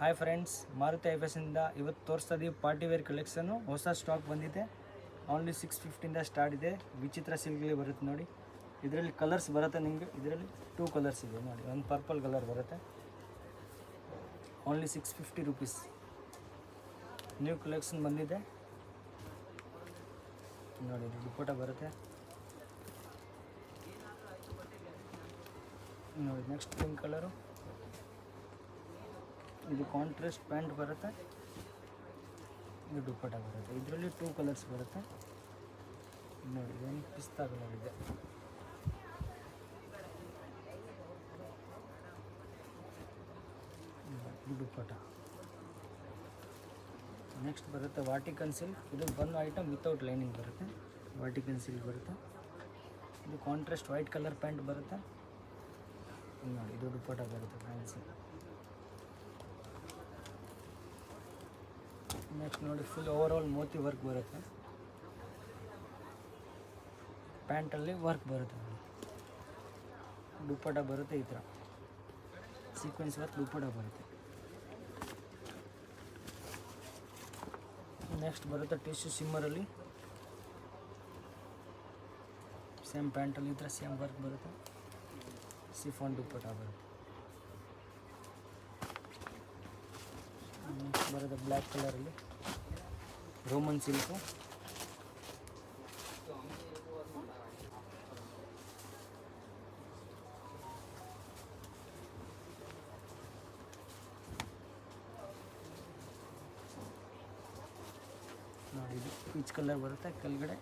Hi friends, Maruti ಐಫೆಸಿಂದ ಇವತ್ತು ತೋರಿಸ್ತಾ ಇದೀವಿ ಪಾರ್ಟಿ ವೇರ್ ಕಲೆಕ್ಷನು. ಹೊಸ ಸ್ಟಾಕ್ ಬಂದಿದೆ. ಓನ್ಲಿ 650 ಸ್ಟಾರ್ಟ್ ಇದೆ. ವಿಚಿತ್ರ ಸಿಲ್ಕ್ಲಿ ಬರುತ್ತೆ ನೋಡಿ. ಇದರಲ್ಲಿ ಕಲರ್ಸ್ ಬರುತ್ತೆ ನಿಮಗೆ. ಇದರಲ್ಲಿ 2 ಕಲರ್ಸ್ ಇದೆ ನೋಡಿ. ಒಂದು ಪರ್ಪಲ್ ಕಲರ್ ಬರುತ್ತೆ. Only 650 rupees. ನ್ಯೂ ಕಲೆಕ್ಷನ್ ಬಂದಿದೆ ನೋಡಿ. ದುಪ್ಪಟ್ಟ ಬರುತ್ತೆ ನೋಡಿ. Next pink colour. ಇದು ಕಾಂಟ್ರಾಸ್ಟ್ ಪ್ಯಾಂಟ್ ಬರುತ್ತೆ. ಇದು ದುಪ್ಪಟ್ಟ ಬರುತ್ತೆ. ಇದರಲ್ಲಿ 2 ಕಲರ್ಸ್ ಬರುತ್ತೆ ನೋಡಿ. ಒಂದು ಪಿಸ್ತಾ ಕಲರ್ ಇದೆ. ದುಪ್ಪಟ್ಟ. ನೆಕ್ಸ್ಟ್ ಬರುತ್ತೆ ವಾಟಿಕನ್ ಸಿಲ್ಕ್. ಇದು ಒಂದು ಐಟಮ್ ವಿತೌಟ್ ಲೈನಿಂಗ್ ಬರುತ್ತೆ. ವಾಟಿಕನ್ ಸಿಲ್ಕ್ ಬರುತ್ತೆ. ಇದು ಕಾಂಟ್ರಾಸ್ಟ್ ವೈಟ್ ಕಲರ್ ಪ್ಯಾಂಟ್ ಬರುತ್ತೆ ನೋಡಿ. ಇದು ದುಪ್ಪಟ್ಟ ಬರುತ್ತೆ ಫ್ಯಾನ್ಸಿ. ನೆಕ್ಸ್ಟ್ ನೋಡಿ, full over all Moti work ಬರುತ್ತೆ. ಪ್ಯಾಂಟಲ್ಲಿ ವರ್ಕ್ ಬರುತ್ತೆ. ದುಪ್ಪಟ್ಟ ಬರುತ್ತೆ ಈ ಥರ ಸೀಕ್ವೆನ್ಸ್ ವರ್ಕ್ ದುಪ್ಪಟ್ಟ ಬರುತ್ತೆ. ನೆಕ್ಸ್ಟ್ ಬರುತ್ತೆ ಟಿಶ್ಯೂ ಸಿಮ್ಮರಲ್ಲಿ. ಸೇಮ್ ಪ್ಯಾಂಟಲ್ಲಿ ಈ ಥರ ಸೇಮ್ ವರ್ಕ್ ಬರುತ್ತೆ. ಸಿಫಾನ್ ದುಪ್ಪಟ್ಟ ಬರುತ್ತೆ. ನೆಕ್ಸ್ಟ್ ಬರುತ್ತೆ ಬ್ಲ್ಯಾಕ್ ಕಲರಲ್ಲಿ ರೋಮನ್ ಸಿಲ್ಕು. ನೋಡಿ, ಇದು ಪೀಚ್ ಕಲರ್ ಬರುತ್ತೆ. ಕೆಳಗಡೆ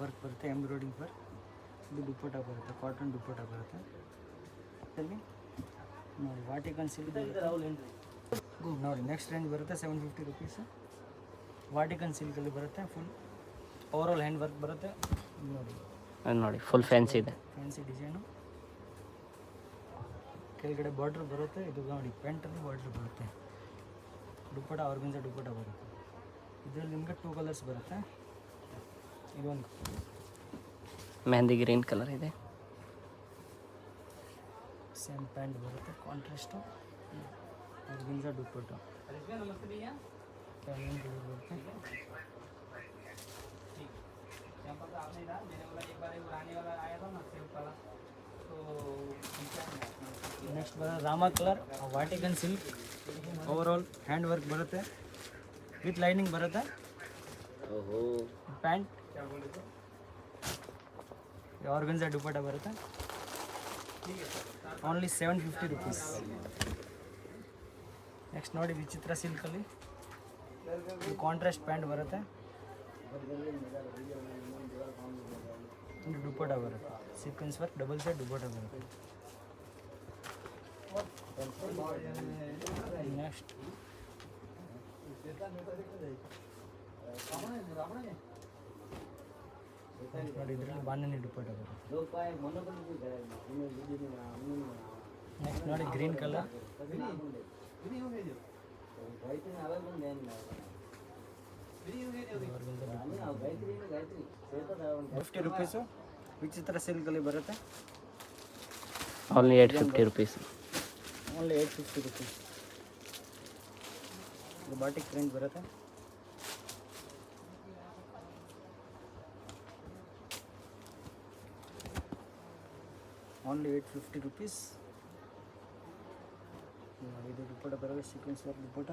ವರ್ಕ್ ಬರುತ್ತೆ, ಎಂಬ್ರಾಯ್ಡಿಂಗ್ ವರ್ಕ್. ಇದು ದುಪ್ಪಟ್ಟ ಬರುತ್ತೆ, ಕಾಟನ್ ದುಪ್ಪಟ್ಟ ಬರುತ್ತೆ. ಅಲ್ಲಿ ನೋಡಿ ವಾಟಿಕನ್ ಸಿಲ್ಕ್ ನೋಡಿ. ನೆಕ್ಸ್ಟ್ ರೇಂಜ್ ಬರುತ್ತೆ 750 ರುಪೀಸ್. ವಾಟಿಕನ್ ಸಿಲ್ಕಲ್ಲಿ ಬರುತ್ತೆ. Full over all hand work ಬರುತ್ತೆ ನೋಡಿ. ನೋಡಿ ಫುಲ್ ಫ್ಯಾನ್ಸಿ ಇದೆ. Fancy design. ಕೆಳಗಡೆ ಬಾರ್ಡ್ರ್ ಬರುತ್ತೆ. ಇದು ನೋಡಿ ಪ್ಯಾಂಟಲ್ಲಿ ಬಾರ್ಡ್ರ್ ಬರುತ್ತೆ. ದುಪ್ಪಟ್ಟ ಆರ್ಗನ್ಜಾ ದುಪ್ಪಟ್ಟ ಬರುತ್ತೆ. ಇದರಲ್ಲಿ ನಿಮಗೆ 2 ಕಲರ್ಸ್ ಬರುತ್ತೆ. ಇದೊಂದು ಮೆಹಂದಿ ಗ್ರೀನ್ ಕಲರ್ ಇದೆ. ಸೇಮ್ ಪ್ಯಾಂಟ್ ಬರುತ್ತೆ. ಕಾಂಟ್ರಾಸ್ಟು ಆರ್ಗನ್ಜಾ ದುಪ್ಪಟ್ಟ ಬರುತ್ತೆ. ನೆಕ್ಸ್ಟ್ ಬರುತ್ತೆ Rama colour Vatican silk. Over all hand work ಬರುತ್ತೆ ವಿತ್ ಲೈನಿಂಗ್ ಬರುತ್ತೆ. ಪ್ಯಾಂಟ್ ಆರ್ಗನ್ಜಾ ದುಪ್ಪಟ್ಟ ಬರುತ್ತೆ. Only 750 rupees. ನೆಕ್ಸ್ಟ್ ನೋಡಿ ವಿಚಿತ್ರ ಸಿಲ್ಕಲ್ಲಿ ಕಾಂಟ್ರಾಸ್ಟ್ ಪ್ಯಾಂಟ್ ಬರುತ್ತೆ. ದುಪ್ಪಟ್ಟ ಬರುತ್ತೆ. ಸೀಕ್ವೆನ್ಸ್ ವರ್ಕ್ ಡಬಲ್ ಸೈಡ್ ದುಪ್ಪಟ್ಟ ಬರುತ್ತೆ. ನೆಕ್ಸ್ಟ್ ನೋಡಿ, ಇದರಲ್ಲಿ ಬಾಂಧನಿ ದುಪ್ಪಟ್ಟ ಬರುತ್ತೆ. ನೆಕ್ಸ್ಟ್ ನೋಡಿ ಗ್ರೀನ್ ಕಲರ್. 50 ರುಪೀಸು. ವಿಚಿತ್ರ ಸಿಲ್ಕಲ್ಲಿ ಬರುತ್ತೆ. Only 850 rupees. Only 850 rupees. ಇದು ಬಾಟಿಕ್ ಪ್ರಿಂಟ್ ಬರುತ್ತೆ. Only 850 rupees. ಇದು ದುಪ್ಪಟ್ಟ ಬರುತ್ತೆ. ಸೀಕ್ವೆನ್ಸ್ ವರ್ಕ್ ದುಪ್ಪಟ್ಟ.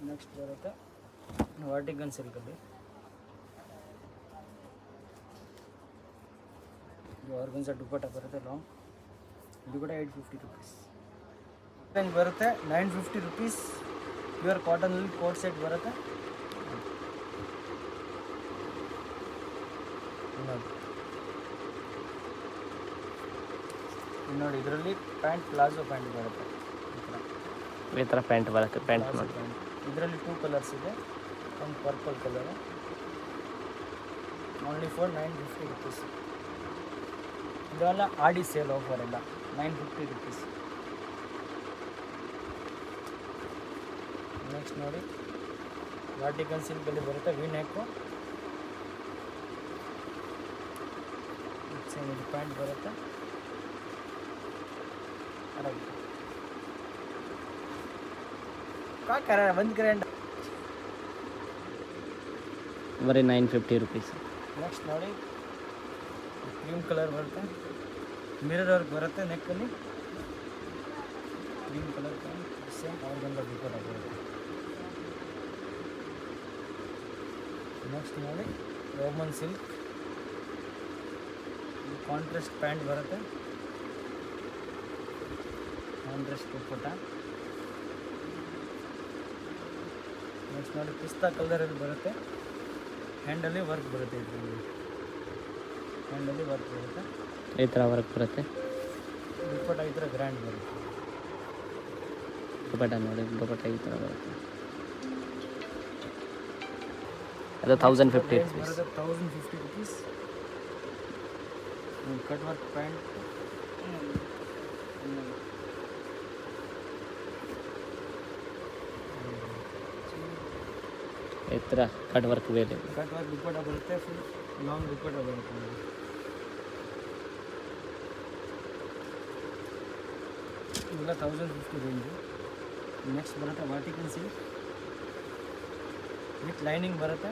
ನೆಕ್ಸ್ಟ್ ಬರುತ್ತೆ ವಾಟಿಕನ್ ಸಿಲ್ಕಲ್ಲಿ. ಇದು ಆರ್ಗನ್ಜಾ ದುಪ್ಪಟ್ಟ ಬರುತ್ತೆ ಲಾಂಗ್. ಇದು ಕೂಡ 850 ರುಪೀಸ್. ರೇಂಜ್ ಬರುತ್ತೆ 950 ರುಪೀಸ್. ಪ್ಯೂರ್ ಕಾಟನಲ್ಲಿ ಕೋಟ್ ಸೆಟ್ ಬರುತ್ತೆ ನೋಡಿ. ಇದರಲ್ಲಿ ಪ್ಯಾಂಟ್ ಪ್ಲಾಜೋ ಪ್ಯಾಂಟ್ ಬರುತ್ತೆ. ಈ ಥರ ಪ್ಯಾಂಟ್ ಬರುತ್ತೆ. ಪ್ಯಾಂಟ್ ನೋಡಿ. ಇದರಲ್ಲಿ 2 ಕಲರ್ಸ್ ಇದೆ. ಒಂದು purple colour. Only for 950 rupees. ಇದೆಲ್ಲ ಆಡಿ ಸೇಲ್ ಆಫರ್ ಎಲ್ಲ 950 ರುಪೀಸ್. ನೆಕ್ಸ್ಟ್ ನೋಡಿ ವಾಟಿಕನ್ ಸಿಲ್ಕಲ್ಲಿ ಬರುತ್ತೆ. V neck. ಸೇಮ್ ಇದು ಪ್ಯಾಂಟ್ ಬರುತ್ತೆ. ಒಂದು ಗ್ರ್ಯಾಂಡ್. ಬರೀ 950 ರುಪೀಸ್. ನೆಕ್ಸ್ಟ್ ನೋಡಿ ಕ್ರೀಮ್ ಕಲರ್ ಬರುತ್ತೆ, ಮಿರರ್ ವರ್ಕ್ ಬರುತ್ತೆ ನೆಕ್ಕಲ್ಲಿ, ಕ್ರೀಮ್ ಕಲರ್ ಸೇಮ್ ಅವ್ರಿಗೊಂದು ದುಪ್ಪಟ್ಟ ಬರುತ್ತೆ. ನೆಕ್ಸ್ಟ್ ನೋಡಿ ರೋಮನ್ ಸಿಲ್ಕ್ ಕಾಂಟ್ರಾಸ್ಟ್ ಪ್ಯಾಂಟ್ ಬರುತ್ತೆ, ಕಾಂಟ್ರಾಸ್ಟ್ ದುಪ್ಪಟ್ಟ. ನೆಕ್ಸ್ಟ್ ನೋಡಿ ಪಿಸ್ತಾ ಕಲರಲ್ಲಿ ಬರುತ್ತೆ, ಹ್ಯಾಂಡಲ್ಲಿ ವರ್ಕ್ ಬರುತ್ತೆ, ಇದರಲ್ಲಿ ಹ್ಯಾಂಡಲ್ಲಿ ವರ್ಕ್ ಬರುತ್ತೆ, ಈ ಥರ ವರ್ಕ್ ಬರುತ್ತೆ. ದುಪ್ಪಟ್ಟ ಈ ಥರ ಗ್ರ್ಯಾಂಡ್ ಬರುತ್ತೆ. ದುಪ್ಪಟ್ಟ ನೋಡಿ, ದುಪ್ಪಟ್ಟ ಈ ಥರ ಬರುತ್ತೆ. ಅದು 1050 ರುಪೀಸ್ ಬರುತ್ತೆ, 1050 ರುಪೀಸ್. ಕಟ್ ವರ್ಕ್ ಪ್ಯಾಂಟ್, ಈ ಥರ ಕಟ್ ವರ್ಕ್ ಬೇರೆ. ಕಟ್ ವರ್ಕ್ ದುಪ್ಪಟ್ಟ ಬರುತ್ತೆ, ಫುಲ್ ಲಾಂಗ್ ದುಪ್ಪಟ್ಟ ಬರುತ್ತೆ. ಇವೆಲ್ಲ 1050 ರೇಂಜು. ನೆಕ್ಸ್ಟ್ ಬರುತ್ತೆ ವಾಟಿಕನ್ ಸಿಲ್ಕ್ ವಿತ್ ಲೈನಿಂಗ್ ಬರುತ್ತೆ,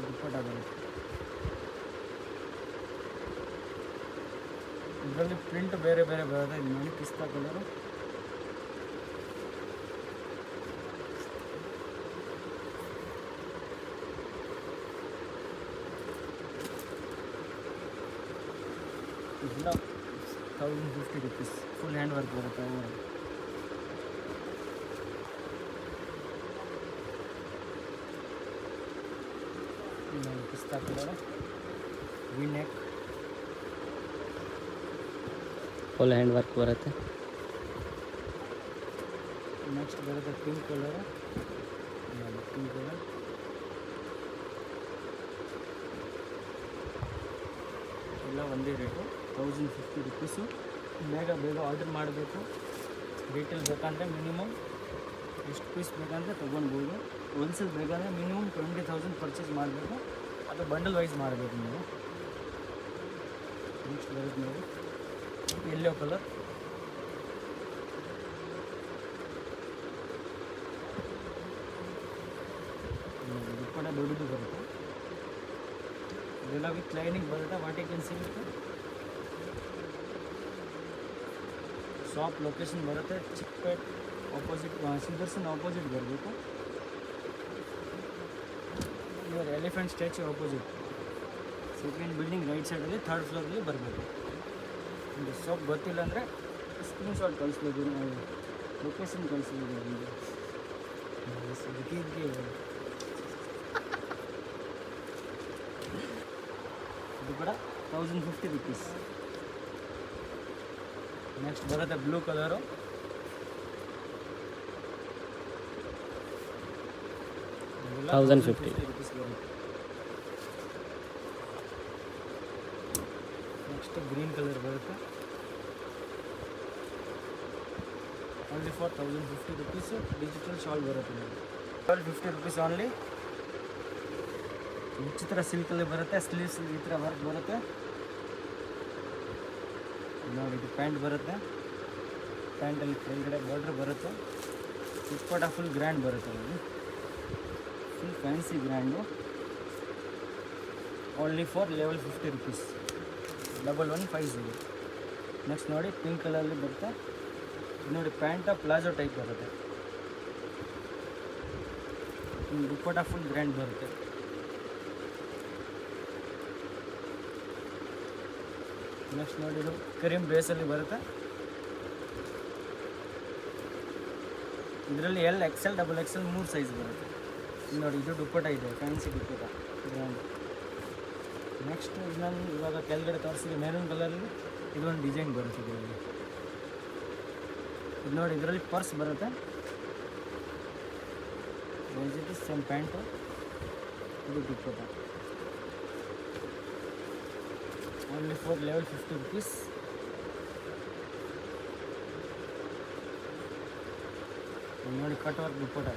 ದುಪ್ಪಟ್ಟ ಬರುತ್ತೆ. ಇದರಲ್ಲಿ ಪ್ರಿಂಟ್ ಬೇರೆ ಬೇರೆ ಬರುತ್ತೆ. ಇದು ನೋಡಿ ಪಿಸ್ತಾ ಕಲರು, ಇದೆಲ್ಲ 1050 ರುಪೀಸ್. ಫುಲ್ ಹ್ಯಾಂಡ್ ವರ್ಕ್ ಬರುತ್ತೆ. ಪಿಸ್ತಾ colour V neck, full hand work ಬರುತ್ತೆ. ನೆಕ್ಸ್ಟ್ ಬರುತ್ತೆ ಪಿಂಕ್ ಕಲರ್, ಪಿಂಕ್ ಕಲರ್ ಎಲ್ಲ ಒಂದೇ ರೇಟು 1050 ರುಪೀಸು. ಬೇಗ ಬೇಗ ಆರ್ಡರ್ ಮಾಡಬೇಕು. ರಿಟೇಲ್ ಬೇಕಂದರೆ ಮಿನಿಮಮ್ ಎಷ್ಟು ಪೀಸ್ ಬೇಕಂದರೆ ತೊಗೊಳ್ಬೋದು. ಹೋಲ್ಸೇಲ್ ಬೇಕಂದರೆ ಮಿನಿಮಮ್ 20,000 ಪರ್ಚೇಸ್ ಮಾಡಬೇಕು, ಅದು ಬಂಡಲ್ ವೈಸ್ ಮಾಡಬೇಕು ನೀವು. ನೆಕ್ಸ್ಟ್ ಬರುತ್ತೆ ನೋಡಿ ಯೆಲ್ಲೋ ಕಲರ್, ದುಪ್ಪಟ್ಟ ದೊಡ್ಡದು ಬರುತ್ತೆ. ಇದೆಲ್ಲ ವಿತ್ ಲೈನಿಂಗ್ ಬರುತ್ತೆ. ವಾಟಿಕನ್ ಸಿಲ್ಕ್ ಶಾಪ್ ಲೊಕೇಶನ್ ಬರುತ್ತೆ ಚಿಕ್ಕಪೇಟ್ ಆಪೋಸಿಟ್, ಸುದರ್ಶನ್ ಆಪೋಸಿಟ್ ಬರಬೇಕು. ಇವಾಗ elephant statue opposite second building right ಸೈಡಲ್ಲಿ 3rd ಫ್ಲೋರಲ್ಲಿ ಬರಬೇಕು. ನಿಮಗೆ ಶಾಪ್ ಗೊತ್ತಿಲ್ಲ ಅಂದರೆ ಸ್ಕ್ರೀನ್ಶಾಟ್ ಕಳಿಸ್ಬೋದು, ನಾವು ಲೊಕೇಶನ್ ಕಳಿಸ್ಬೋದು ನಿಮಗೆ. ಇದು ಕೂಡ 1050 ರುಪೀಸ್. ನೆಕ್ಸ್ಟ್ ಬರುತ್ತೆ ಬ್ಲೂ ಕಲರು, ಇದೆಲ್ಲ 1050 ರುಪೀಸ್ ಬರುತ್ತೆ. ನೆಕ್ಸ್ಟ್ ಗ್ರೀನ್ ಕಲರ್ ಬರುತ್ತೆ, only for 1050 rupees. Digital shawl ಬರುತ್ತೆ ನೋಡಿ, 1250 ರುಪೀಸ್ ಓನ್ಲಿ. ವಿಚಿತ್ರ ಸಿಲ್ಕಲ್ಲಿ ಬರುತ್ತೆ, ಸ್ಲೀವ್ಸ್ ಈ ಥರ ವರ್ಕ್ ಬರುತ್ತೆ ನೋಡಿ. ಇದು ಪ್ಯಾಂಟ್ ಬರುತ್ತೆ, ಪ್ಯಾಂಟಲ್ಲಿ ಕೆಳಗಡೆ ಬಾರ್ಡ್ರ್ ಬರುತ್ತೆ. ದುಪ್ಪಟ್ಟ ಫುಲ್ ಗ್ರ್ಯಾಂಡ್ ಬರುತ್ತೆ ನೋಡಿ, full fancy grand. Only for 1150 rupees, 1150. Next ನೋಡಿ ಪಿಂಕ್ ಕಲರಲ್ಲಿ ಬರುತ್ತೆ. ಇದು ನೋಡಿ ಪ್ಯಾಂಟ ಪ್ಲಾಜೋ ಟೈಪ್ ಬರುತ್ತೆ, ದುಪ್ಪಟ್ಟ ಫುಲ್ ಗ್ರ್ಯಾಂಡ್ ಬರುತ್ತೆ. ನೆಕ್ಸ್ಟ್ ನೋಡಿ ಇದು ಕ್ರೀಮ್ ಬೇಸಲ್ಲಿ ಬರುತ್ತೆ. ಇದರಲ್ಲಿ L, XL, XXL 3 ಸೈಜ್ ಬರುತ್ತೆ. ಇದು ನೋಡಿ ಇದು ದುಪ್ಪಟ್ಟ ಇದೆ, ಫ್ಯಾನ್ಸಿ ದುಪ್ಪಟ್ಟ ಗ್ರ್ಯಾಂಡ್. ನೆಕ್ಸ್ಟ್ ನಾನು ಇವಾಗ ಕೆಳಗಡೆ ತೋರಿಸಿದೆ ಮೆರೂನ್ ಕಲರಲ್ಲಿ ಇದೊಂದು ಡಿಸೈನ್ ಬರುತ್ತೆ. ಇದರಲ್ಲಿ ಇದು ನೋಡಿ, ಇದರಲ್ಲಿ ಪರ್ಸ್ ಬರುತ್ತೆ, ಸೇಮ್ ಪ್ಯಾಂಟು, ಇದು ದುಪ್ಪಟ್ಟ. Only for 1150 rupees. ನೋಡಿ ಕಟ್ ವರ್ಕ್ ದುಪ್ಪಟ್ಟ.